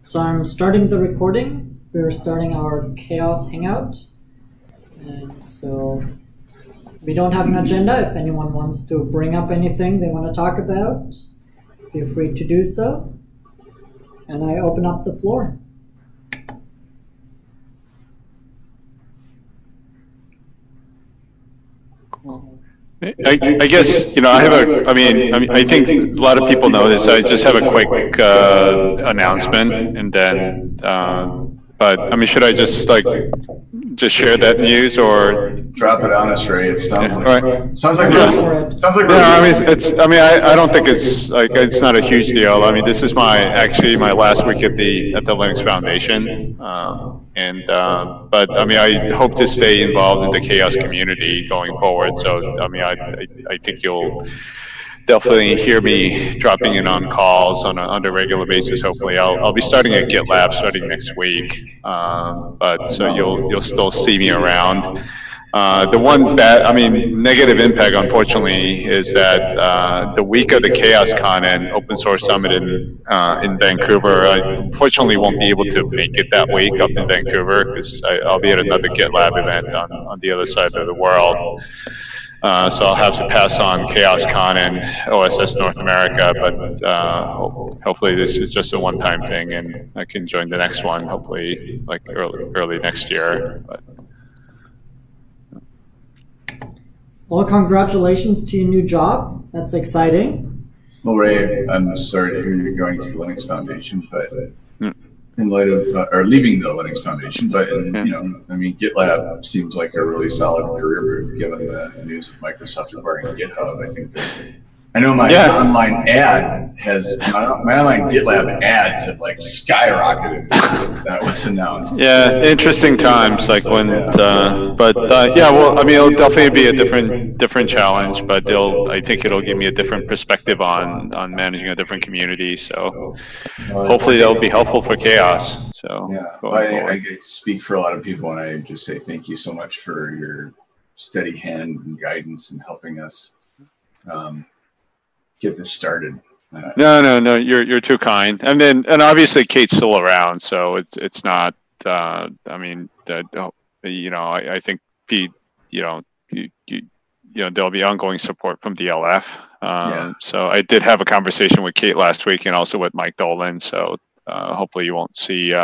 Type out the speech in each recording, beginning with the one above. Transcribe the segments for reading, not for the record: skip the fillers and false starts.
So I'm starting the recording. We're starting our CHAOSS Hangout. And so we don't have an agenda. If anyone wants to bring up anything they want to talk about, feel free to do so. And I open up the floor. I guess, you know, I think a lot of people know this. I just have a quick announcement, and then, but I mean, should I just just share that news, or drop it on us, Ray? It sounds like right. sounds like I don't think it's not a huge deal. I mean, this is actually my last week at the Linux Foundation, but I mean, I hope to stay involved in the CHAOSS community going forward. So I mean, I think you'll definitely hear me dropping in on calls on a regular basis. Hopefully, I'll be starting at GitLab starting next week, but so you'll still see me around. The one negative impact, unfortunately, is that the week of the CHAOSScon and Open Source Summit in Vancouver, I unfortunately won't be able to make it that week up in Vancouver because I'll be at another GitLab event on the other side of the world. So I'll have to pass on CHAOSScon and OSS North America, but hopefully this is just a one-time thing, and I can join the next one, hopefully like early next year. But. Well, congratulations to your new job. That's exciting. Well, Ray, I'm sorry to hear you're going to the Linux Foundation, but in light of or leaving the Linux Foundation, but you know, I mean, GitLab seems like a really solid career move given the news of Microsoft acquiring GitHub. I think that I know my online ad has my online GitLab ads have like skyrocketed. That was announced. Yeah, interesting times. Like when, yeah. Well, I mean, it'll definitely be a different challenge, but I think it'll give me a different perspective on managing a different community. So hopefully that'll be helpful for CHAOSS. So yeah, I speak for a lot of people, and I just say thank you so much for your steady hand and guidance and helping us get this started. No, you're too kind. And obviously Kate's still around, so it's not. I mean, you know, I think Pete, you know, there'll be ongoing support from DLF. So I did have a conversation with Kate last week, and also with Mike Dolan. So hopefully you won't see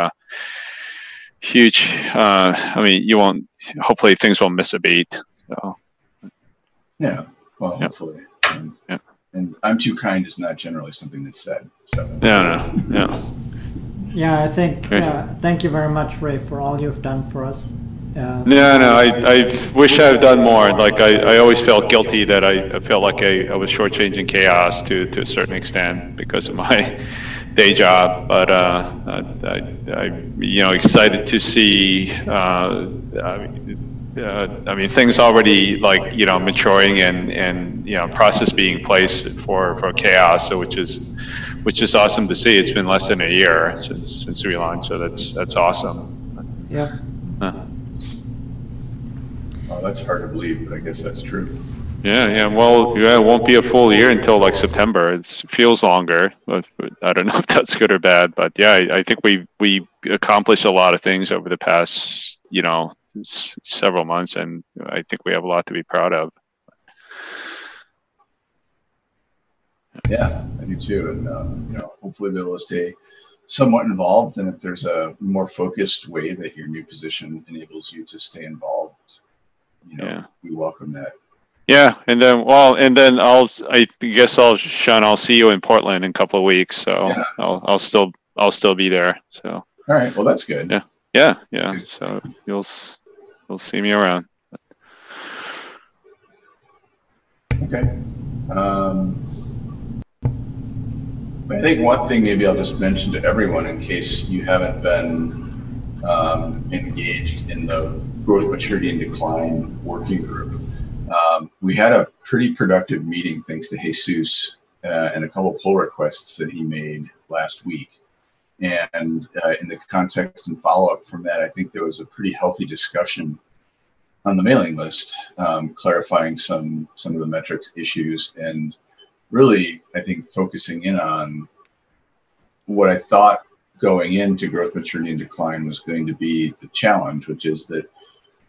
huge. I mean, you won't. Hopefully things won't miss a beat. So. Yeah. Well, hopefully. Yeah. And I'm too kind is not generally something that's said. So. No. Yeah, I think, thank you very much, Ray, for all you've done for us. I wish I'd done more. Like, I always felt guilty that I felt like I was shortchanging CHAOSS to a certain extent because of my day job. But you know, excited to see, I mean, things already maturing and process being placed for CHAOSS, so which is awesome to see. It's been less than a year since we launched, so that's awesome. Yeah. Oh, that's hard to believe, but I guess that's true. Yeah. Well, it won't be a full year until like September. It feels longer, but I don't know if that's good or bad. But yeah, I think we accomplished a lot of things over the past, several months, and I think we have a lot to be proud of. Yeah, I do too, and hopefully be able to stay somewhat involved. And if there's a more focused way that your new position enables you to stay involved, we welcome that. Yeah, and then I guess Sean, I'll see you in Portland in a couple of weeks, so yeah. I'll still be there. So all right, well that's good. Yeah. So you'll see me around. Okay. I think one thing maybe I'll just mention to everyone in case you haven't been engaged in the growth, maturity, and decline working group. We had a pretty productive meeting thanks to Jesus and a couple of pull requests that he made last week. And in the context and follow-up from that, I think there was a pretty healthy discussion on the mailing list, clarifying some of the metrics issues, and really, I think, focusing in on what I thought going into growth, maturity, and decline was going to be the challenge, which is that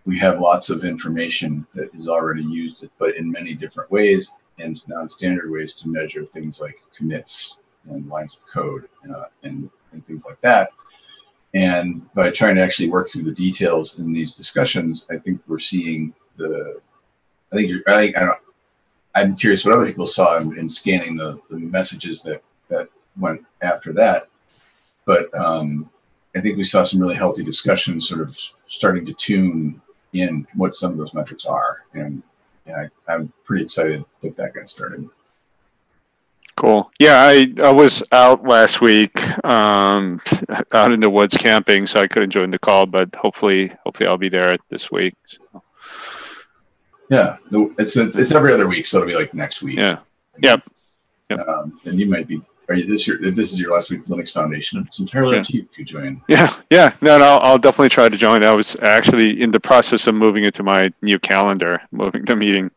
we have lots of information that is already used, but in many different ways and non-standard ways to measure things like commits and lines of code and things like that. And by trying to actually work through the details in these discussions, I think we're seeing I'm curious what other people saw in scanning the messages that went after that. But I think we saw some really healthy discussions sort of starting to tune in what some of those metrics are. And I'm pretty excited that got started. Cool. Yeah, I was out last week, out in the woods camping, so I couldn't join the call, but hopefully I'll be there this week. So. Yeah, it's every other week, so it'll be like next week. Yeah. Yep. And you might be. If this is your last week of Linux Foundation, it's entirely up to you if you join. Yeah. No, I'll definitely try to join. I was actually in the process of moving it to my new calendar, moving the meeting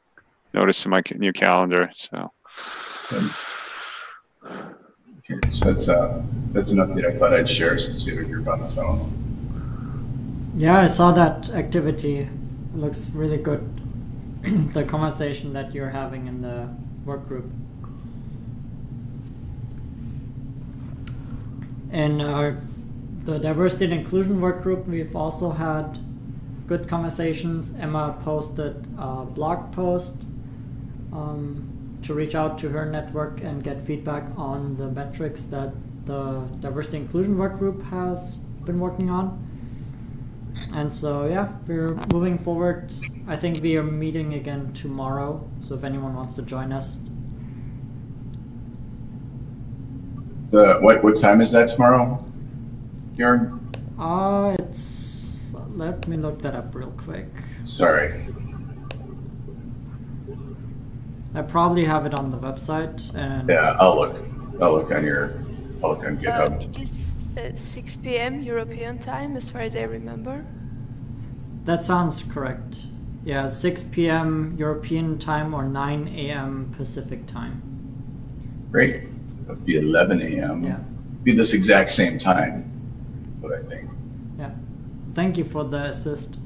notice to my new calendar. So. Okay, so that's an update I thought I'd share since we were on the phone. Yeah, I saw that activity. It looks really good. The conversation that you're having in the work group. In the diversity and inclusion work group, we've also had good conversations. Emma posted a blog post to reach out to her network and get feedback on the metrics that the diversity and inclusion work group has been working on. And so, yeah, we're moving forward. I think we are meeting again tomorrow, so if anyone wants to join us. What time is that tomorrow, Georg? Let me look that up real quick. Sorry. I probably have it on the website. And yeah, I'll look on GitHub. It is 6 p.m. European time, as far as I remember. That sounds correct. Yeah, 6 p.m. European time or 9 a.m. Pacific time. Great. It'll be 11 a.m. Yeah. Be this exact same time, what I think. Yeah. Thank you for the assist.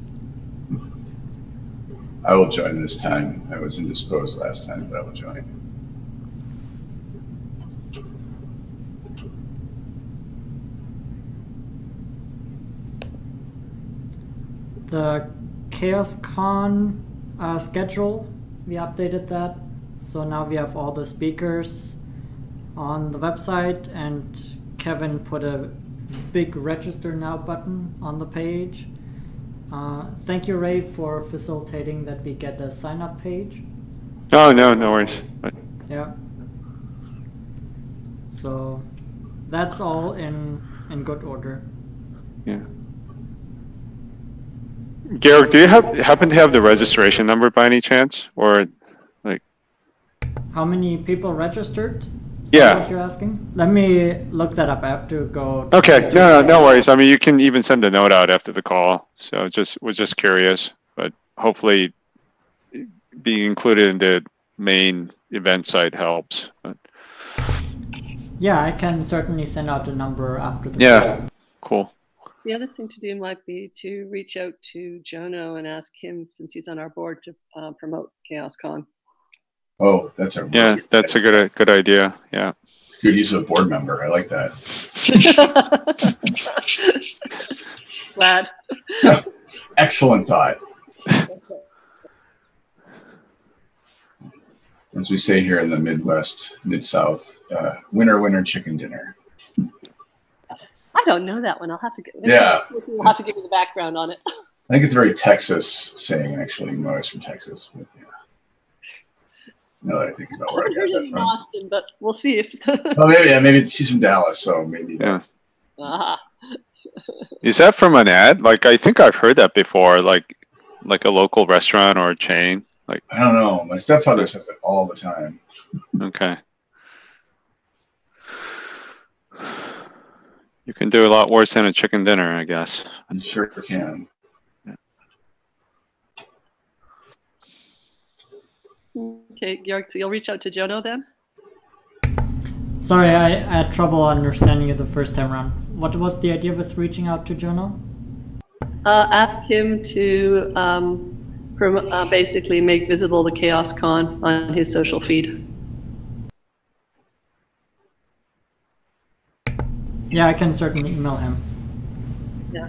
I will join this time. I was indisposed last time, but I will join. The CHAOSScon schedule, we updated that. So now we have all the speakers on the website, and Kevin put a big register now button on the page. Thank you, Ray, for facilitating that we get a sign-up page. Oh, no worries. Yeah. So that's all in good order. Yeah. Georg, do you happen to have the registration number by any chance, or like? How many people registered? Is yeah. that what you're asking? Let me look that up. I have to go. Okay. No worries. I mean, you can even send a note out after the call. So was just curious, but hopefully being included in the main event site helps. But. Yeah, I can certainly send out a number after the call. Cool. The other thing to do might be to reach out to Jono and ask him, since he's on our board, to promote CHAOSScon. Oh, that's a that's a good idea. Yeah, it's a good use of a board member. I like that. Glad. Excellent thought. As we say here in the Midwest, Mid-South, winner chicken dinner. I don't know that one. I'll have to get. Yeah, we'll have to give you the background on it. I think it's a very Texas saying, actually. My wife's from Texas, but yeah. Now that I think about where I got that from. Boston, but we'll see if. Oh, maybe she's from Dallas, so maybe. Yeah. Is that from an ad? Like, I think I've heard that before. Like a local restaurant or a chain. Like, I don't know. My stepfather says it all the time. Okay. You can do a lot worse than a chicken dinner, I guess. You sure can. Okay, Georg, so you'll reach out to Jono then? Sorry, I had trouble understanding you the first time around. What was the idea with reaching out to Jono? Ask him to basically make visible the CHAOSScon on his social feed. Yeah, I can certainly email him. Yeah.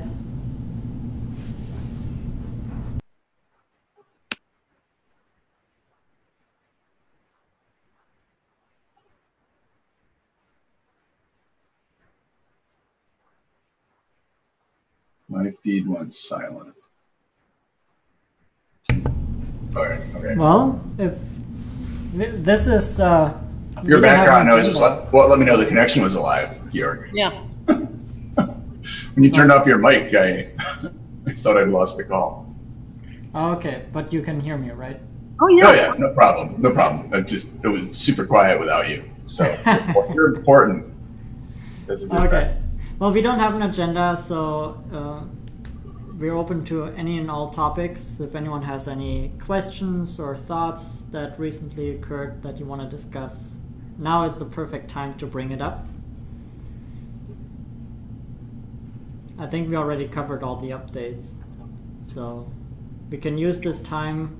My feed went silent. Okay. Well, if this is Your background noise was well. Let me know the connection was alive, Georg. Yeah. When you turned off your mic, I thought I'd lost the call. Okay, but you can hear me, right? Oh yeah. Oh yeah, no problem, no problem. It was super quiet without you, so you're important. Okay. Well, we don't have an agenda, so we're open to any and all topics. If anyone has any questions or thoughts that recently occurred that you want to discuss, now is the perfect time to bring it up. I think we already covered all the updates, so we can use this time,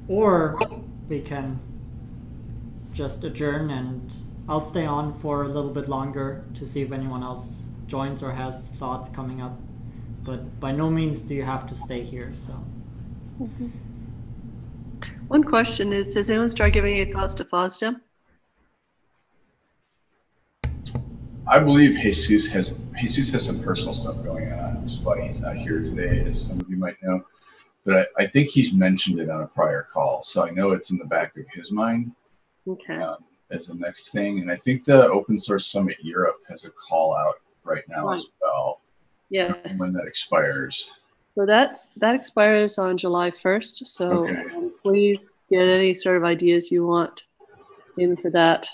or we can just adjourn, and I'll stay on for a little bit longer to see if anyone else joins or has thoughts coming up. But by no means do you have to stay here. So, One question is: has anyone started giving any thoughts to FOSDEM? I believe Jesus has some personal stuff going on, which is why he's not here today, as some of you might know. But I think he's mentioned it on a prior call, so I know it's in the back of his mind. Okay. As the next thing, and I think the Open Source Summit Europe has a call out right now as well. Yes. When that expires. So that expires on July 1st. So please get any sort of ideas you want in for that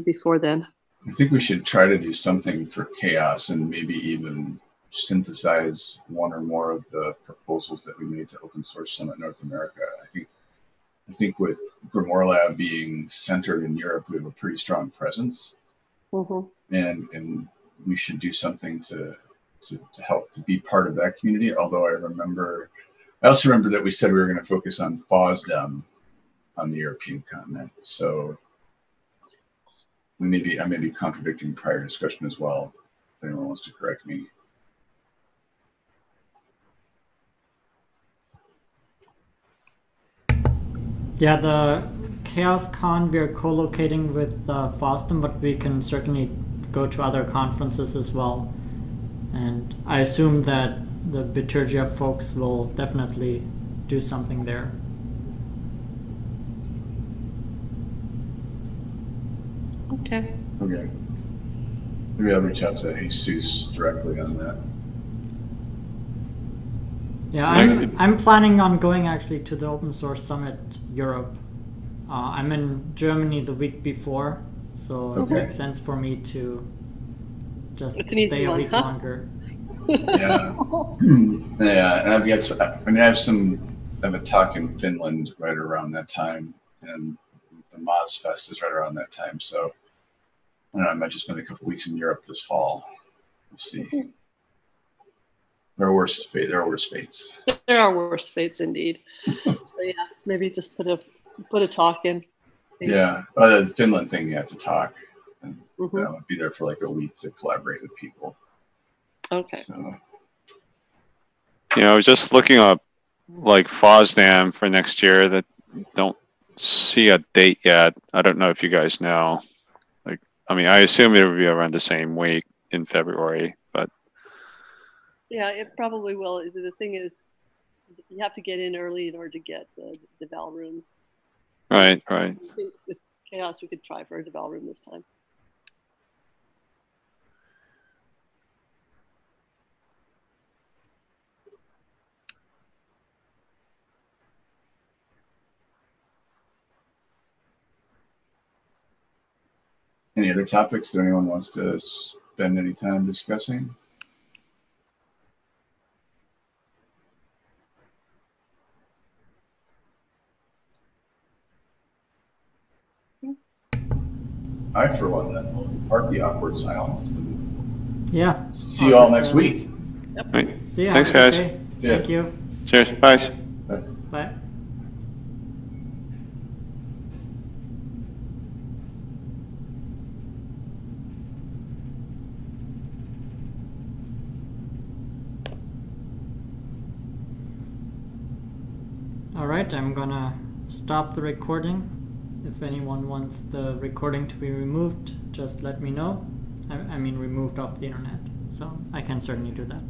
before then. I think we should try to do something for CHAOSS and maybe even synthesize one or more of the proposals that we made to Open Source Summit North America. I think with Grimoire Lab being centered in Europe, we have a pretty strong presence, and we should do something to help to be part of that community. Although I also remember that we said we were going to focus on FOSDEM on the European continent. So I may be contradicting prior discussion as well. If anyone wants to correct me. yeah, the CHAOSScon we're co-locating with FOSDEM, but we can certainly go to other conferences as well. And I assume that the Bitergia folks will definitely do something there. Okay. Okay. Maybe I'll reach out to Jesus directly on that. Yeah, I'm planning on going actually to the Open Source Summit Europe. I'm in Germany the week before, so it makes sense for me to just stay a week longer. Yeah, yeah, and I have a talk in Finland right around that time, and the Moz Fest is right around that time. So I don't know, I might just spend a couple weeks in Europe this fall. We'll see. There are worse fates. There are worse fates indeed. So yeah, maybe just put a talk in. Yeah, the Finland thing, you have to talk. And I'll be there for like a week to collaborate with people. Okay. So. I was just looking up like FOSDEM for next year. That don't see a date yet. I don't know if you guys know. I assume it would be around the same week in February, but yeah, it probably will. The thing is, you have to get in early in order to get the Deval rooms. Right. I think with CHAOSS, we could try for a Deval room this time. Any other topics that anyone wants to spend any time discussing? I, for one, then will depart the awkward silence. And Yeah. see you all next week. Right. See ya. Thanks, guys. Okay. Yeah. Thank you. Cheers. Bye. Bye. Alright, I'm gonna stop the recording. If anyone wants the recording to be removed, just let me know. I mean removed off the internet, so I can certainly do that.